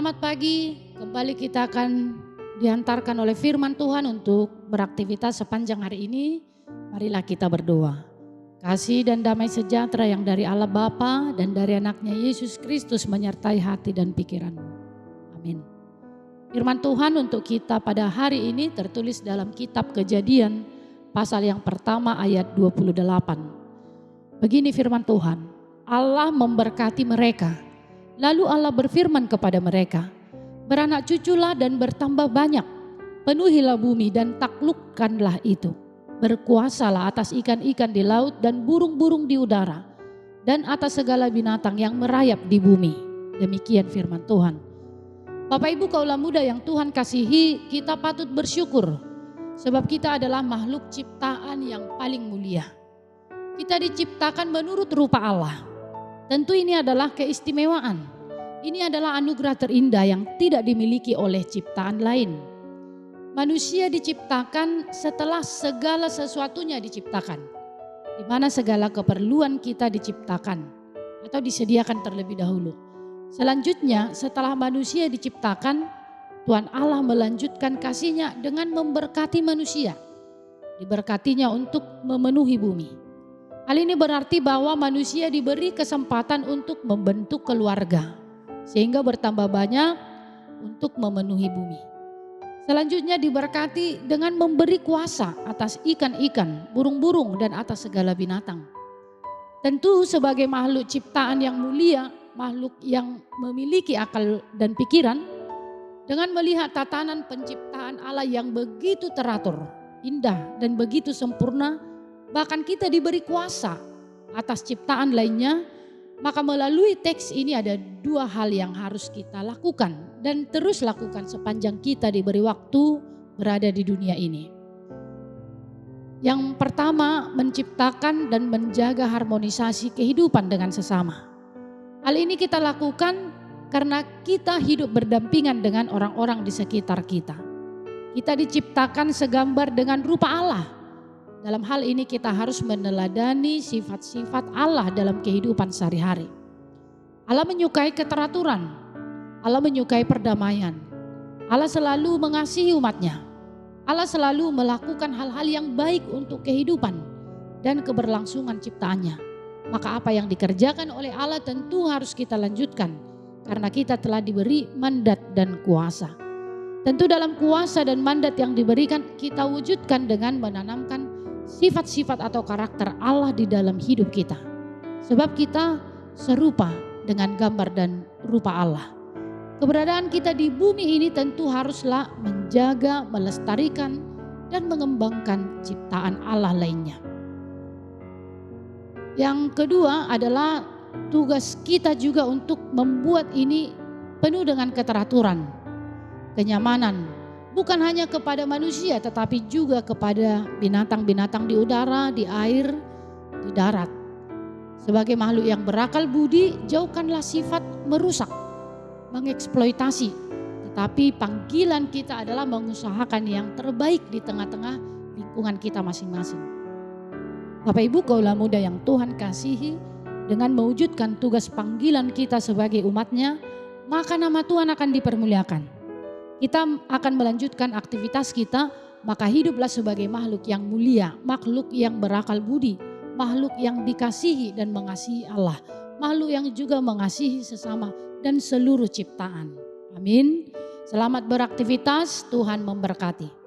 Selamat pagi, kembali kita akan diantarkan oleh firman Tuhan untuk beraktivitas sepanjang hari ini. Marilah kita berdoa. Kasih dan damai sejahtera yang dari Allah Bapa dan dari anaknya Yesus Kristus menyertai hati dan pikiranmu. Amin. Firman Tuhan untuk kita pada hari ini tertulis dalam kitab Kejadian pasal yang pertama ayat 28. Begini firman Tuhan, Allah memberkati mereka. Lalu Allah berfirman kepada mereka, beranak cuculah dan bertambah banyak, penuhilah bumi dan taklukkanlah itu. Berkuasalah atas ikan-ikan di laut dan burung-burung di udara, dan atas segala binatang yang merayap di bumi. Demikian firman Tuhan. Bapak Ibu kaulah muda yang Tuhan kasihi, kita patut bersyukur, sebab kita adalah makhluk ciptaan yang paling mulia. Kita diciptakan menurut rupa Allah. Tentu ini adalah keistimewaan. Ini adalah anugerah terindah yang tidak dimiliki oleh ciptaan lain. Manusia diciptakan setelah segala sesuatunya diciptakan. Di mana segala keperluan kita diciptakan atau disediakan terlebih dahulu. Selanjutnya setelah manusia diciptakan, Tuhan Allah melanjutkan kasih-Nya dengan memberkati manusia. Diberkatinya untuk memenuhi bumi. Hal ini berarti bahwa manusia diberi kesempatan untuk membentuk keluarga sehingga bertambah banyak untuk memenuhi bumi. Selanjutnya diberkati dengan memberi kuasa atas ikan-ikan, burung-burung dan atas segala binatang. Tentu sebagai makhluk ciptaan yang mulia, makhluk yang memiliki akal dan pikiran, dengan melihat tatanan penciptaan Allah yang begitu teratur, indah dan begitu sempurna, bahkan kita diberi kuasa atas ciptaan lainnya, maka melalui teks ini ada dua hal yang harus kita lakukan dan terus lakukan sepanjang kita diberi waktu berada di dunia ini. Yang pertama, menciptakan dan menjaga harmonisasi kehidupan dengan sesama. Hal ini kita lakukan karena kita hidup berdampingan dengan orang-orang di sekitar kita. Kita diciptakan segambar dengan rupa Allah. Dalam hal ini kita harus meneladani sifat-sifat Allah dalam kehidupan sehari-hari. Allah menyukai keteraturan, Allah menyukai perdamaian, Allah selalu mengasihi umatnya, Allah selalu melakukan hal-hal yang baik untuk kehidupan dan keberlangsungan ciptaannya. Maka apa yang dikerjakan oleh Allah tentu harus kita lanjutkan karena kita telah diberi mandat dan kuasa. Tentu dalam kuasa dan mandat yang diberikan kita wujudkan dengan menanamkan sifat-sifat atau karakter Allah di dalam hidup kita. Sebab kita serupa dengan gambar dan rupa Allah. Keberadaan kita di bumi ini tentu haruslah menjaga, melestarikan, dan mengembangkan ciptaan Allah lainnya. Yang kedua adalah tugas kita juga untuk membuat ini penuh dengan keteraturan, kenyamanan. Bukan hanya kepada manusia tetapi juga kepada binatang-binatang di udara, di air, di darat. Sebagai makhluk yang berakal budi, jauhkanlah sifat merusak, mengeksploitasi. Tetapi panggilan kita adalah mengusahakan yang terbaik di tengah-tengah lingkungan kita masing-masing. Bapak Ibu kaulah muda yang Tuhan kasihi, dengan mewujudkan tugas panggilan kita sebagai umatnya, maka nama Tuhan akan dipermuliakan. Kita akan melanjutkan aktivitas kita, maka hiduplah sebagai makhluk yang mulia, makhluk yang berakal budi, makhluk yang dikasihi dan mengasihi Allah, makhluk yang juga mengasihi sesama dan seluruh ciptaan. Amin. Selamat beraktivitas, Tuhan memberkati.